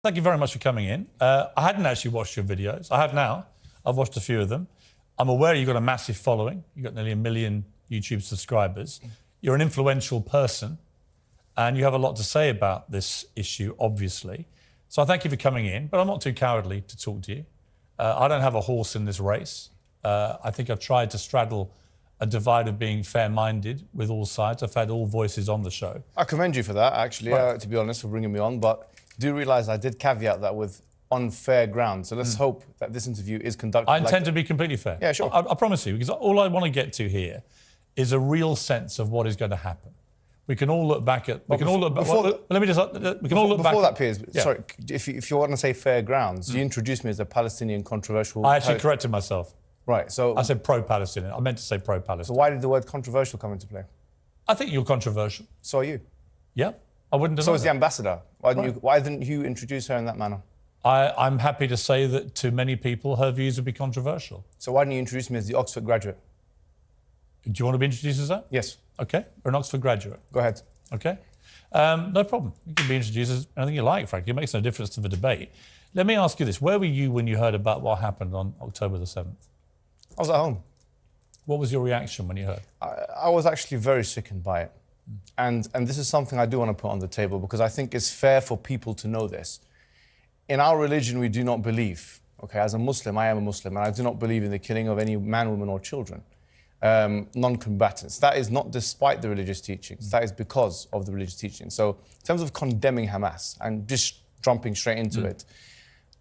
Thank you very much for coming in. I hadn't actually watched your videos. I have now. I've watched a few of them. I'm aware you've got a massive following. You've got nearly 1 million YouTube subscribers. You're an influential person and you have a lot to say about this issue, obviously. So I thank you for coming in, but I'm not too cowardly to talk to you. I don't have a horse in this race. I think I've tried to straddle a divide of being fair-minded with all sides. I've had all voices on the show. I commend you for that, actually, to be honest, for bringing me on. But do realise I did caveat that with on fair ground. So let's hope that this interview is conducted. I intend to be completely fair. Yeah, sure. I promise you, because all I want to get to here is a real sense of what is going to happen. We can all look back at. We can all look back. Let me just. We can all look back. Before that, Piers. Yeah. Sorry, if you want to say fair grounds, you introduced me as a Palestinian controversial. I actually corrected myself. Right. So I said pro-Palestinian. I meant to say pro-Palestinian. So why did the word controversial come into play? I think you're controversial. So are you. Yeah. I wouldn't deny So is that. the ambassador. Why didn't you introduce her in that manner? I'm happy to say that to many people, her views would be controversial. So why didn't you introduce me as the Oxford graduate? Do you want to be introduced as that? Yes. OK. Or an Oxford graduate. Go ahead. OK. No problem. You can be introduced as anything you like, frankly. It makes no difference to the debate. Let me ask you this. Where were you when you heard about what happened on October the 7th? I was at home. What was your reaction when you heard? I was actually very sickened by it. And this is something I do want to put on the table because I think it's fair for people to know this. In our religion, we do not believe, okay, as a Muslim, I am a Muslim, and I do not believe in the killing of any man, woman or children, non-combatants. That is not despite the religious teachings. That is because of the religious teachings. So in terms of condemning Hamas and just jumping straight into it,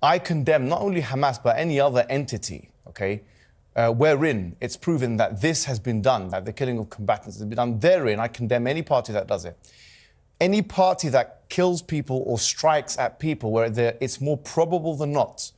I condemn not only Hamas, but any other entity, okay, wherein it's proven that this has been done, that the killing of combatants has been done. Therein, I condemn any party that does it. Any party that kills people or strikes at people where it's more probable than not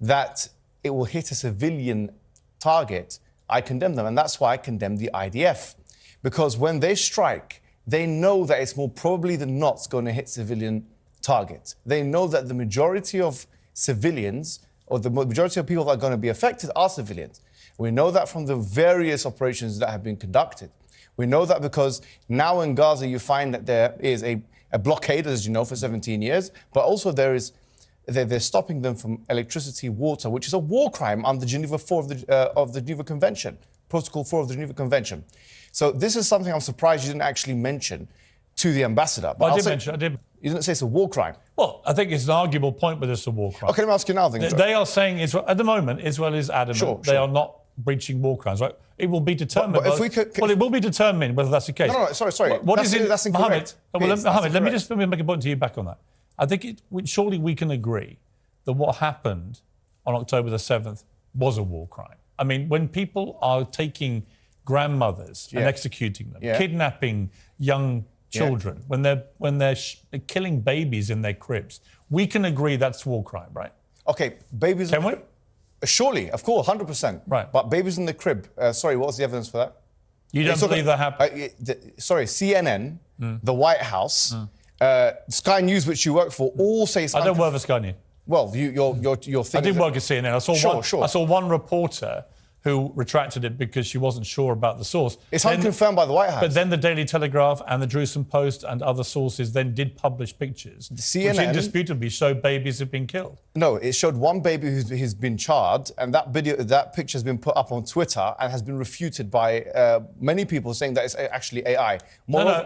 that it will hit a civilian target, I condemn them. And that's why I condemn the IDF. Because when they strike, they know that it's more probably than not going to hit civilian targets. They know that the majority of civilians or the majority of people that are going to be affected are civilians. We know that from the various operations that have been conducted. We know that because now in Gaza you find that there is a blockade, as you know, for 17 years, but also they're stopping them from electricity, water, which is a war crime under Geneva 4 of the Geneva Convention, Protocol 4 of the Geneva Convention. So this is something I'm surprised you didn't actually mention to the ambassador. But I did. You didn't say it's a war crime. Well, I think it's an arguable point whether it's a war crime. OK, let me ask you now then. They are saying, Israel, at the moment, Israel is adamant they are not breaching war crimes, right? It will be determined. But if we could, well, it will be determined whether that's the case. No, sorry. What is it? That's incorrect. Mohammed, let me make a point to you back on that. I think surely we can agree that what happened on October the 7th was a war crime. I mean, when people are taking grandmothers and executing them, kidnapping young children, when they're killing babies in their cribs, we can agree that's war crime, right? OK, babies... Can we? Surely, of course, 100%. Right. But babies in the crib, sorry, what was the evidence for that? You don't believe that happened? CNN, the White House, Sky News, which you work for, all say... I don't work for Sky News. Well, your thing... I did work at CNN. I saw one reporter who retracted it because she wasn't sure about the source. It's unconfirmed by the White House. But then the Daily Telegraph and the Jerusalem Post and other sources then did publish pictures CNN, which indisputably show babies have been killed. No, it showed one baby who's been charred, and that picture has been put up on Twitter and has been refuted by many people saying that it's actually AI.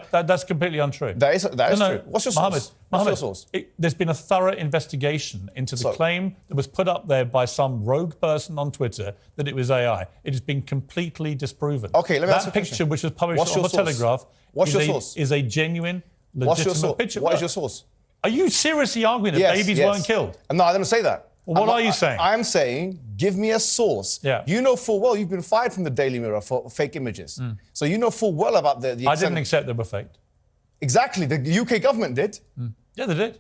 That's completely untrue. That is true. What's your source? What's your source? There's been a thorough investigation into the claim that was put up there by some rogue person on Twitter that it was AI. It has been completely disproven. OK, let me ask you a question. That picture, which was published on the Telegraph, is a genuine, legitimate picture. What is your source? Are you seriously arguing that babies weren't killed? No, I didn't say that. Well, what are you saying? I'm saying, give me a source. Yeah. You know full well you've been fired from the Daily Mirror for fake images. So you know full well about the I didn't accept they were faked. Exactly. The UK government did. Yeah, they did.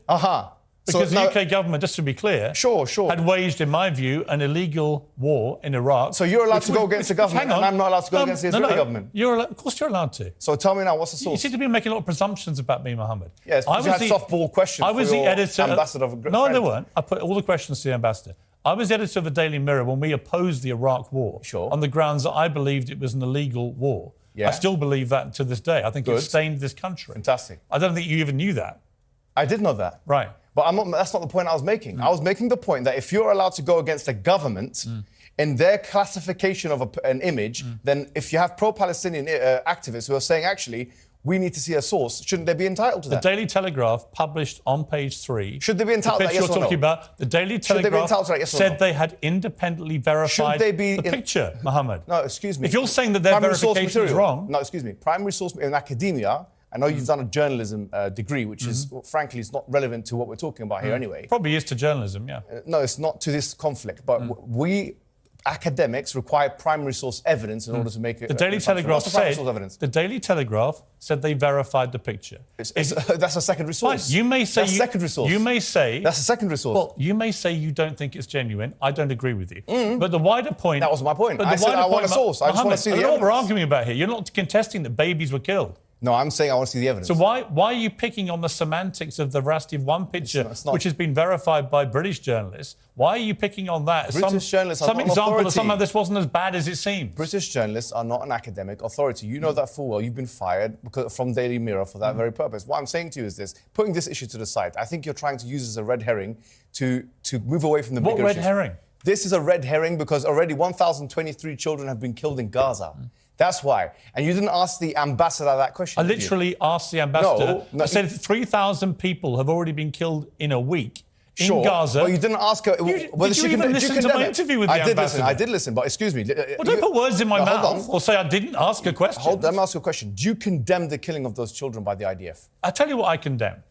Because the UK government, just to be clear, had waged, in my view, an illegal war in Iraq. So you're allowed to go against the government, and I'm not allowed to go against the Israeli government? Of course you're allowed to. So tell me now, what's the source? You seem to be making a lot of presumptions about me, Mohammed. Yes, because you had softball questions for your ambassador. No, they weren't. I put all the questions to the ambassador. I was editor of the Daily Mirror when we opposed the Iraq war on the grounds that I believed it was an illegal war. I still believe that to this day. I think it stained this country. Fantastic. I don't think you even knew that. I did know that. Right. But that's not the point I was making. I was making the point that if you're allowed to go against a government in their classification of an image, then if you have pro-Palestinian activists who are saying, actually, we need to see a source, shouldn't they be entitled to that? The Daily Telegraph published on page 3. Should they be entitled to that, yes or no? You're talking about, the Daily Telegraph said they had independently verified the picture, Mohammed. No, excuse me. If you're saying that their verification is wrong... No, excuse me. Primary source in academia, I know you've done a journalism degree, which is, frankly, is not relevant to what we're talking about here anyway. Probably is to journalism, yeah. No, it's not to this conflict. But we, academics, require primary source evidence in order to make it... The Daily Telegraph said they verified the picture. That's a secondary source. Fine. You may say... That's secondary source. You may say... That's a secondary source. Well, you may say you don't think it's genuine. I don't agree with you. But the wider point... That was my point. I said I want a source. I just want to see the evidence. I don't know what we're arguing about here. You're not contesting that babies were killed. No, I'm saying I want to see the evidence. So why are you picking on the semantics of the veracity of one picture, which has been verified by British journalists? Why are you picking on that? British journalists are not an authority. Some example that somehow this wasn't as bad as it seems. British journalists are not an academic authority. You know that full well. You've been fired from Daily Mirror for that very purpose. What I'm saying to you is this, putting this issue to the side, I think you're trying to use this as a red herring to move away from the bigger issues. What red herring? This is a red herring because already 1,023 children have been killed in Gaza. That's why. And you didn't ask the ambassador that question. I literally asked the ambassador. I said 3,000 people have already been killed in a week in Gaza. Well, you didn't ask her whether she can listen to my interview with the ambassador. I did listen, but excuse me. Well, don't put words in my mouth or say I didn't ask a question. Let me ask you a question. Do you condemn the killing of those children by the IDF? I tell you what I condemn.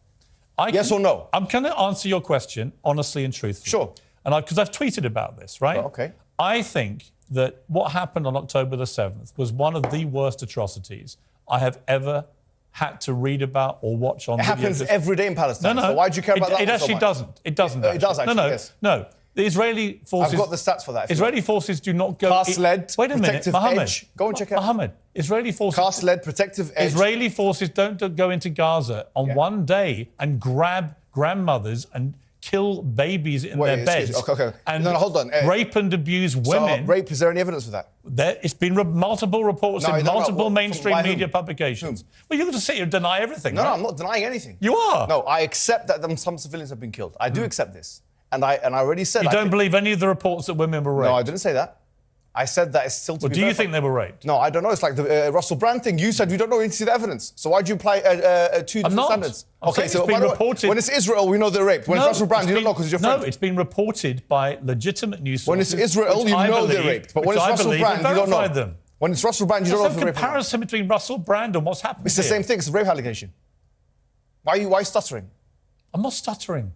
Yes or no? I'm going to answer your question honestly and truthfully. Sure. And because I've tweeted about this, right? Oh, okay. I think that what happened on October the 7th was one of the worst atrocities I have ever had to read about or watch on video. It happens every day in Palestine. No. So why do you care about that? It actually doesn't. It doesn't. It does actually, yes. No. The Israeli forces... I've got the stats for that. Israeli forces do not go... Cast-led, wait a minute, protective Mohammed. edge. Go and check it out. Mohammed, Israeli forces... Cast-led, protective edge. Israeli forces don't go into Gaza on one day and grab grandmothers and kill babies in their beds. Okay. And hold on. Rape and abuse women. So, rape, is there any evidence for that? It's been multiple reports in multiple mainstream media publications. Well, you're going to sit here and deny everything, right? No, I'm not denying anything. You are. No, I accept that some civilians have been killed. I do accept this. And I already said... You don't believe any of the reports that women were raped? No, I didn't say that. I said that it's still to be do you think they were raped? No, I don't know. It's like the Russell Brand thing. You said you don't know, you need to see the evidence. So why do you apply two different standards? Okay, so when it's Israel, we know they're raped. When it's Russell Brand, you don't know because you're friend. No, it's been reported by legitimate news sources. When it's Israel, you know they're raped. But when it's Russell Brand, you don't know. Them. When it's Russell Brand, you don't know if they're raped. There's no comparison between Russell Brand and what's happened. It's the same thing. It's a rape allegation. Why are you stuttering? I'm not stuttering.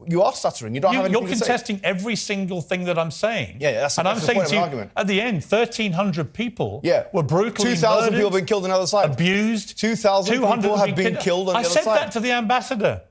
You are stuttering. You don't have anything to say. You're contesting every single thing that I'm saying. Yeah, that's and I'm saying to you, argument. At the end, 1,300 people were brutally 2,000 people have been killed on the other side. Abused. 2,000 people have been killed on the other side. I said that to the ambassador.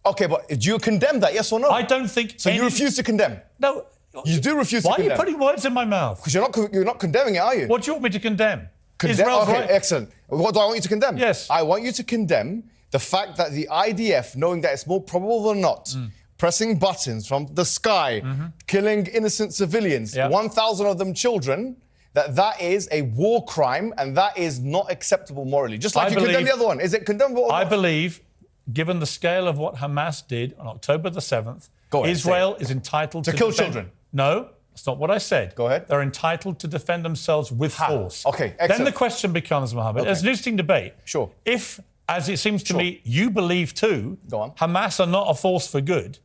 Okay, but do you condemn that, yes or no? I don't think... So you refuse to condemn? No. You do refuse to condemn? Why are you putting words in my mouth? Because you're not condemning it, are you? What do you want me to condemn? Okay, excellent. What do I want you to condemn? Yes. I want you to condemn the fact that the IDF, knowing that it's more probable than not, pressing buttons from the sky, killing innocent civilians, 1,000 of them children, that is a war crime and that is not acceptable morally. Just like you condemn the other one. Is it condemnable or not? I believe, given the scale of what Hamas did on October the 7th, Israel is entitled to kill children. No, that's not what I said. Go ahead. They're entitled to defend themselves with force. Okay, excellent. Then the question becomes, Mohammed, it's an interesting debate. Sure. If, as it seems to me, you believe too, Hamas are not a force for good,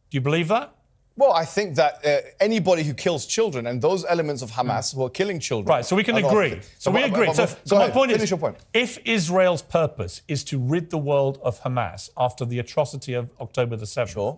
do you believe that? Well, I think that anybody who kills children and those elements of Hamas who are killing children... Right, so we can agree. So we agree. So my point is, if Israel's purpose is to rid the world of Hamas after the atrocity of October the 7th,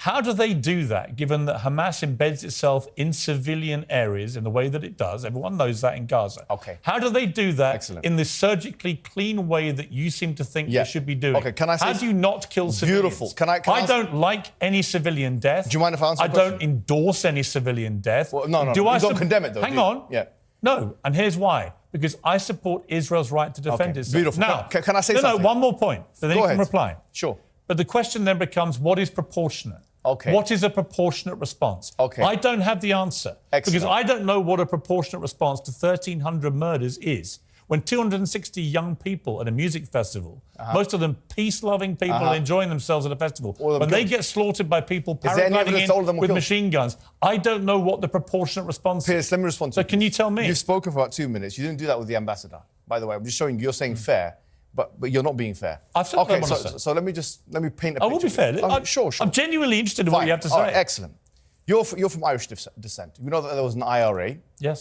how do they do that, given that Hamas embeds itself in civilian areas in the way that it does? Everyone knows that in Gaza. Okay. How do they do that in the surgically clean way that you seem to think they should be doing? Okay, can I say... How do you not kill civilians? Beautiful. I don't like any civilian death. Do you mind if I answer the question? I don't endorse any civilian death. Well, no. You don't condemn it, though. Hang on. Yeah. No, and here's why. Because I support Israel's right to defend itself. Beautiful. Now, can I say something? No, one more point. So then you can reply. Sure. But the question then becomes, what is proportionate? Okay. What is a proportionate response? Okay. I don't have the answer. Excellent. Because I don't know what a proportionate response to 1,300 murders is. when 260 young people at a music festival, most of them peace-loving people enjoying themselves at a festival, when they get slaughtered by people paragliding in with machine guns, I don't know what the proportionate response is. Piers, let me respond to you. So can you tell me? You've spoken for about 2 minutes. You didn't do that with the ambassador, by the way. I'm just showing you're saying fair. But you're not being fair. I've said what I want to say. So let me paint a picture. I will be fair. Sure. I'm genuinely interested in what you have to say. All right, excellent. You're from Irish descent. You know that there was an IRA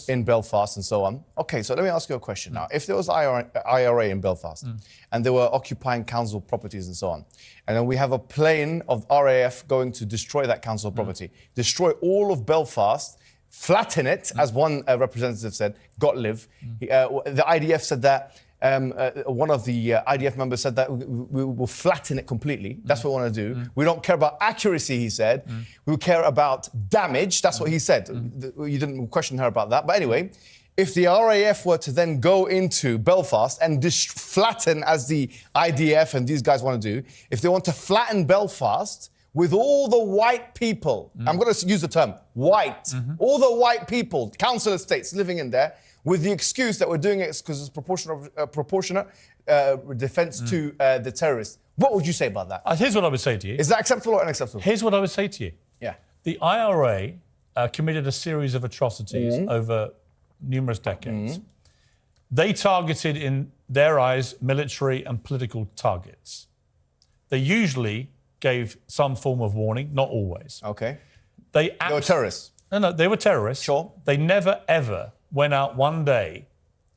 in Belfast and so on. Okay, so let me ask you a question now. If there was IRA in Belfast and they were occupying council properties and so on, and then we have a plane of RAF going to destroy that council property, destroy all of Belfast, flatten it, as one representative said, got live. The IDF said that. One of the IDF members said that we will flatten it completely. That's what we want to do. We don't care about accuracy, he said. We care about damage. That's what he said. You didn't question her about that. But anyway, if the RAF were to then go into Belfast and flatten, as the IDF and these guys want to do, if they want to flatten Belfast with all the white people, I'm going to use the term white, all the white people, council estates living in there, with the excuse that we're doing it because it's proportionate defence to the terrorists. What would you say about that? Here's what I would say to you. Is that acceptable or unacceptable? Here's what I would say to you. Yeah. The IRA committed a series of atrocities over numerous decades. They targeted, in their eyes, military and political targets. They usually gave some form of warning, not always. Okay. They were terrorists. No, they were terrorists. Sure. They never, ever went out one day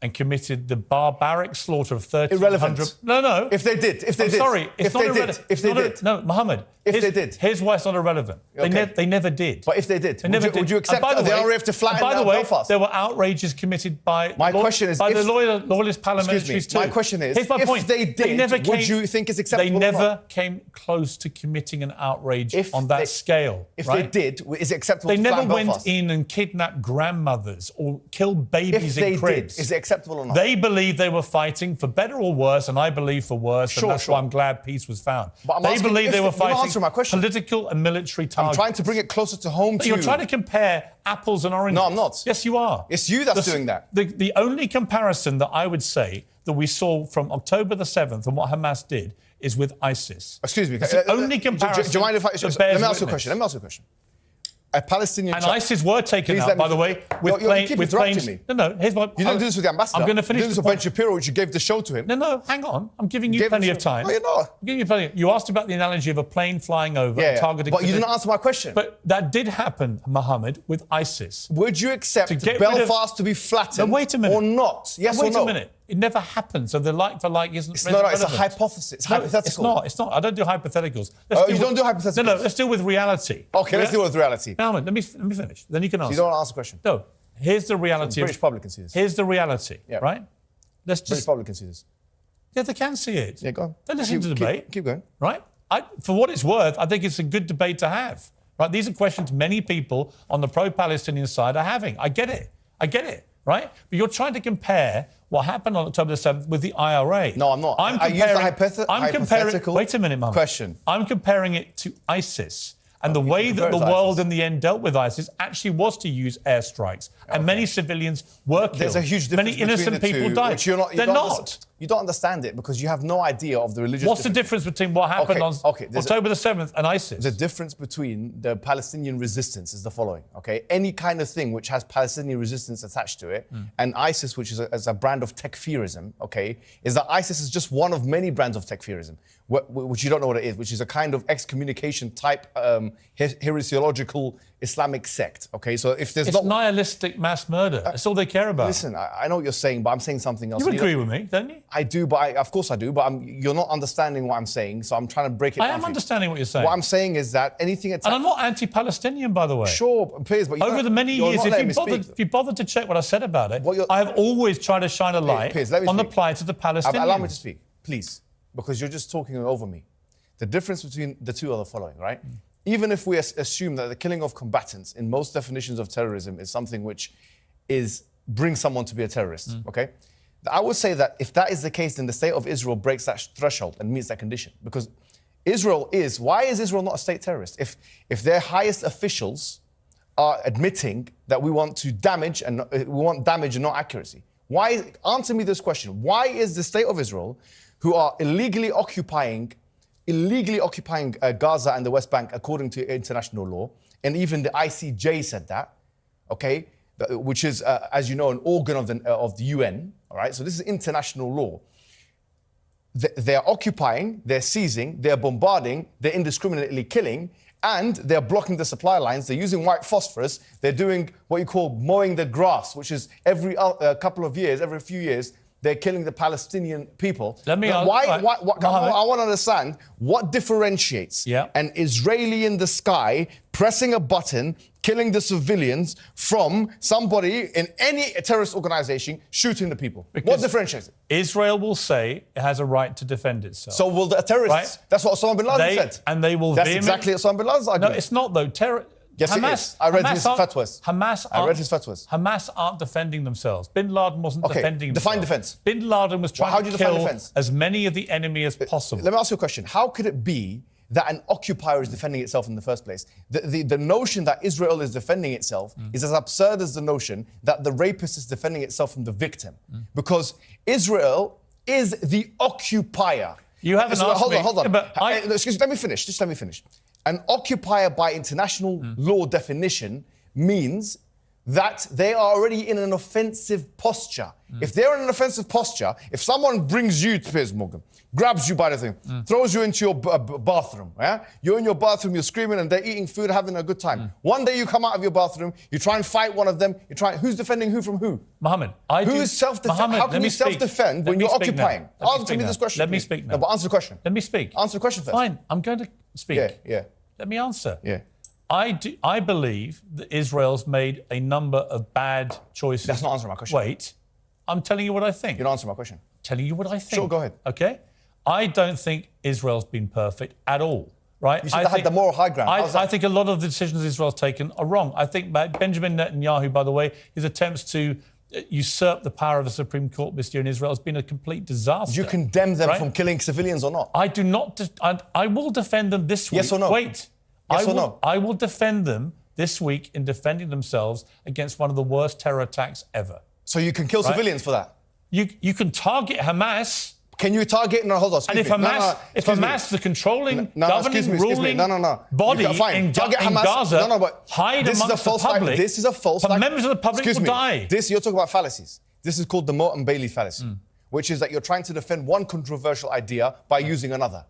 and committed the barbaric slaughter of 1,300... Irrelevant. No. If they did. I'm sorry, it's not irrelevant. If they did. No, Mohammed. If they did. Here's why it's not irrelevant. Okay. They never did. But if they did, would you accept the RAF to flatten down Belfast? There were outrages committed by the loyalist paramilitaries too. My question is, here's my point. If they did, would you think it's acceptable? They never came close to committing an outrage on that scale. If they did, is it acceptable they to flatten never Belfast? went in and kidnapped grandmothers or killed babies in cribs. Is it acceptable or not? They believed they were fighting for better or worse, and I believe for worse, and that's why I'm glad peace was found. They believed they were fighting political and military targets. I'm trying to bring it closer to home to you. You're trying to compare apples and oranges. No, I'm not. Yes, you are. It's you that's doing that. The only comparison that I would say that we saw from October the 7th and what Hamas did is with ISIS. Excuse me. It's the only comparison. Do you mind if let me ask you a question. A Palestinian... And ISIS were taken out, by the way, with planes... Me. No, here's my... You didn't do this with the ambassador. I'm going to finish. You did this with Ben Shapiro, which you gave the show to him. No, hang on. I'm giving you plenty of time. No, you're not. I'm giving you plenty. You asked about the analogy of a plane flying over and targeting... But you didn't answer my question. But that did happen, Mohammed, with ISIS. Would you accept Belfast to be flattened or not? Yes or no? Wait a minute. It never happened, so the like for like isn't relevant. It's a hypothesis. It's hypothetical. It's not. I don't do hypotheticals. You don't do hypotheticals? No, let's deal with reality. OK, let's deal with reality. Mohammed, let me finish. Then you can answer. So you don't want to answer the question? No. Here's the reality. British public can see this. Here's the reality, right? British public can see this. Yeah, they can see it. Yeah, go on. They listen to the debate. Keep going. Right? For what it's worth, I think it's a good debate to have. Right? These are questions many people on the pro-Palestinian side are having. I get it. Right? But you're trying to compare what happened on October the 7th with the IRA. No, I'm not. I used a hypothetical wait a minute, Mohammed. question. I'm comparing it to ISIS. And the way that the world in the end dealt with ISIS actually was to use airstrikes. And many civilians were killed. There's a huge difference. Many innocent people died. They're not. You don't understand it because you have no idea of the religious... What's the difference between what happened on October the 7th and ISIS? The difference between the Palestinian resistance is the following, OK? Any kind of thing which has Palestinian resistance attached to it, and ISIS, which is a brand of tekfirism, OK, is that ISIS is just one of many brands of tekfirism, which you don't know what it is, which is a kind of excommunication type heresiological Islamic sect, OK? So if there's It's nihilistic mass murder. That's all they care about. Listen, I know what you're saying, but I'm saying something else. You agree with me, don't you? I do, but of course I do, but you're not understanding what I'm saying, so I'm trying to break it down. I am understanding what you're saying. What I'm saying is that anything... And I'm not anti-Palestinian, by the way. Sure, please, but... Over the many years, if you bothered to check what I said about it, I have always tried to shine a light on the plight of the Palestinians. Allow me to speak, please, because you're just talking over me. The difference between the two are the following, right? Even if we assume that the killing of combatants in most definitions of terrorism is something which brings someone to be a terrorist, okay? I would say that if that is the case, then the state of Israel breaks that threshold and meets that condition. Because why is Israel not a state terrorist? If their highest officials are admitting that we want damage and not accuracy, Answer me this question. Why is the state of Israel, who are illegally occupying Gaza and the West Bank according to international law, and even the ICJ said that, okay, which is, as you know, an organ of the UN, all right? So this is international law. They're occupying, they're seizing, they're bombarding, they're indiscriminately killing, and they're blocking the supply lines. They're using white phosphorus. They're doing what you call mowing the grass, which is every couple of years, every few years, they're killing the Palestinian people. Let me I want to understand what differentiates an Israeli in the sky pressing a button, killing the civilians, from somebody in any terrorist organization shooting the people. Because what differentiates it? Israel will say it has a right to defend itself. So will the terrorists? Right? That's what Osama bin Laden said. And they will. That's exactly Osama bin Laden's argument. No, it's not though. Yes, Hamas, it is. I read his fatwas. Hamas aren't defending themselves. Bin Laden wasn't defending himself. Define defense. Bin Laden was trying to kill as many of the enemy as possible. Let me ask you a question. How could it be that an occupier is defending itself in the first place? The notion that Israel is defending itself is as absurd as the notion that the rapist is defending itself from the victim. Because Israel is the occupier. You haven't asked me. Hold on. Excuse me, let me finish. Just let me finish. An occupier by international law definition means that they are already in an offensive posture. If they're in an offensive posture, if someone brings you to Piers Morgan, grabs you by the thing, throws you into your bathroom, you're in your bathroom, you're screaming, and they're eating food, having a good time. One day you come out of your bathroom, you try and fight one of them, who's defending who from who? Mohammed, How can you self-defend when you're occupying? Answer me this question. Let me speak now. No, but answer the question. Let me speak. Answer the question first. Fine, I'm going to speak. Yeah. Let me answer. Yeah. I believe that Israel's made a number of bad choices. That's not answering my question. Wait, I'm telling you what I think. You're not answering my question. Telling you what I think. Sure, go ahead. Okay? I don't think Israel's been perfect at all, right? You said they had the moral high ground. I think a lot of the decisions Israel's taken are wrong. I think Benjamin Netanyahu, by the way, his attempts to usurp the power of the Supreme Court this year in Israel has been a complete disaster. Do you condemn them from killing civilians or not? I do not. I will defend them this week. Yes or no? Wait. Yes or no? I will defend them this week in defending themselves against one of the worst terror attacks ever. So you can kill civilians for that? You can target Hamas. Can you target? No, hold on. And if Hamas, the controlling, governing, ruling body in Gaza, hide amongst the public, this is a false flag. Members of the public will die. You're talking about fallacies. This is called the Moat and Bailey fallacy, which is that you're trying to defend one controversial idea by using another.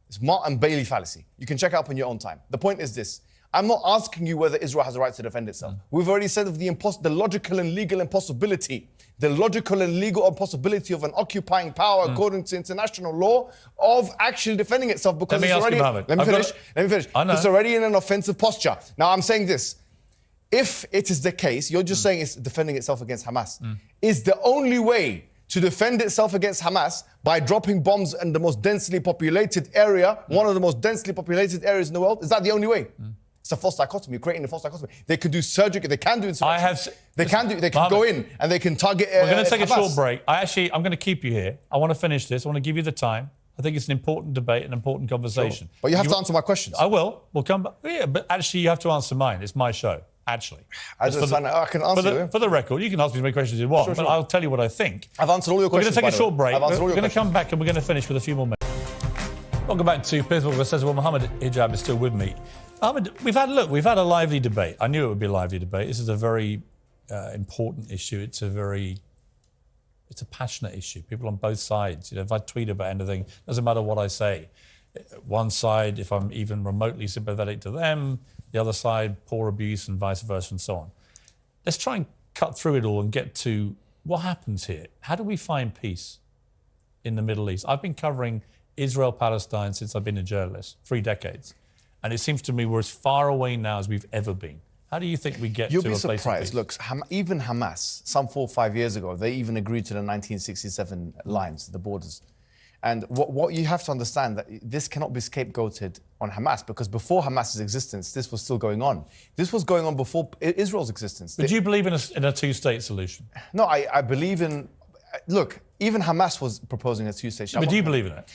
It's Moat and Bailey fallacy. You can check it up in your own time. The point is this. I'm not asking you whether Israel has a right to defend itself. We've already said of the logical and legal impossibility. The logical and legal impossibility of an occupying power, according to international law, of actually defending itself because it's already... Let me finish. It's already in an offensive posture. Now, I'm saying this. If it is the case, you're just saying it's defending itself against Hamas. Is the only way to defend itself against Hamas by dropping bombs in the most densely populated area, one of the most densely populated areas in the world? Is that the only way? It's a false dichotomy. You're creating a false dichotomy. They could do surgery. They can do insurrection. They can go in and they can target We're going to take a short break. I'm going to keep you here. I want to finish this. I want to give you the time. I think it's an important debate, an important conversation. Sure. But you have to answer my questions. I will. We'll come back. Yeah, but actually you have to answer mine. It's my show, actually. I can answer you. For the record, you can ask me as many questions as you want, but I'll tell you what I think. I've answered all your questions. We're going to take a short break. We're going to come back and we're going to finish with a few more minutes. Welcome back to Piers Morgan says, well, Mohammed Hijab is still with me. Mohammed, we've had a lively debate. I knew it would be a lively debate. This is a very important issue. It's a passionate issue. People on both sides. If I tweet about anything, doesn't matter what I say. One side, if I'm even remotely sympathetic to them, the other side, poor abuse and vice versa and so on. Let's try and cut through it all and get to what happens here. How do we find peace in the Middle East? I've been covering Israel-Palestine since I've been a journalist, 3 decades. And it seems to me we're as far away now as we've ever been. How do you think we get to a place of peace? You'll be surprised. Look, even Hamas, some 4 or 5 years ago, they even agreed to the 1967 lines, the borders. And what you have to understand, that this cannot be scapegoated on Hamas, because before Hamas's existence, this was still going on. This was going on before Israel's existence. But do you believe in a two-state solution? No, I believe in... Look, even Hamas was proposing a two-state solution. But do you believe in it?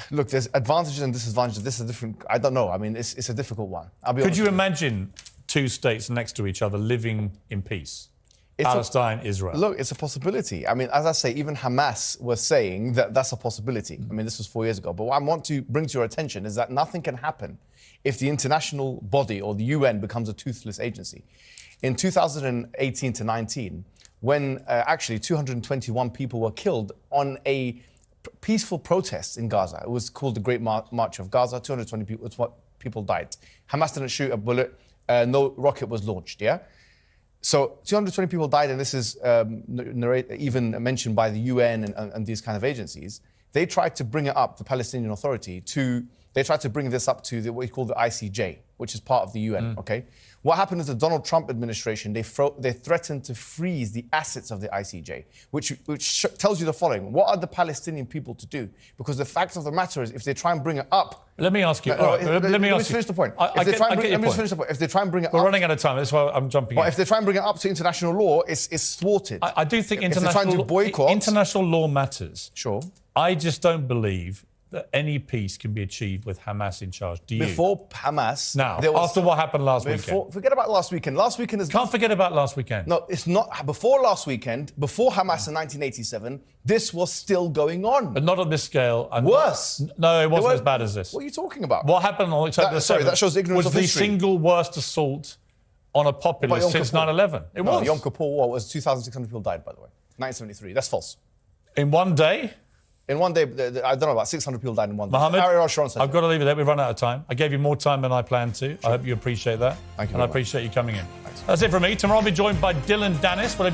Look, there's advantages and disadvantages. This is a different... I don't know. I mean, it's a difficult one. Could you imagine 2 states next to each other living in peace? Palestine, Israel. Look, it's a possibility. I mean, as I say, even Hamas was saying that that's a possibility. I mean, this was 4 years ago. But what I want to bring to your attention is that nothing can happen if the international body or the UN becomes a toothless agency. In 2018 to 19, when actually 221 people were killed on a peaceful protest in Gaza. It was called the Great March of Gaza. 220 people died. Hamas didn't shoot a bullet. No rocket was launched, yeah? So 220 people died, and this is even mentioned by the UN and these kind of agencies. They tried to bring it up, the Palestinian Authority, they tried to bring this up to what we call the ICJ, which is part of the UN, okay? What happened is the Donald Trump administration, they threatened to freeze the assets of the ICJ, which tells you the following. What are the Palestinian people to do? Because the fact of the matter is, if they try and bring it up... Let me ask you... let me finish the point. If they try and bring it up... We're running out of time. That's why I'm jumping in. If they try and bring it up to international law, it's thwarted. I do think international law matters. Sure. I just don't believe that any peace can be achieved with Hamas in charge. Do you? Before Hamas... Now, after what happened last weekend. Forget about last weekend. Last weekend is... Can't forget about last weekend. No, it's not. Before last weekend, before Hamas in 1987, this was still going on. But not on this scale. And worse. No, it wasn't as bad as this. What are you talking about? What happened on October 7th sorry, that shows ignorance was of the history. single worst assault on a populace since 9/11. It was. Yom Kippur War was 2,600 people died, by the way. 1973. That's false. In one day? In one day, I don't know, about 600 people died in one day. Mohammed, I've got to leave it there. We've run out of time. I gave you more time than I planned to. Sure. I hope you appreciate that. Thank you. And I appreciate you coming in. Thanks. That's it from me. Tomorrow I'll be joined by Dylan Dennis. Whatever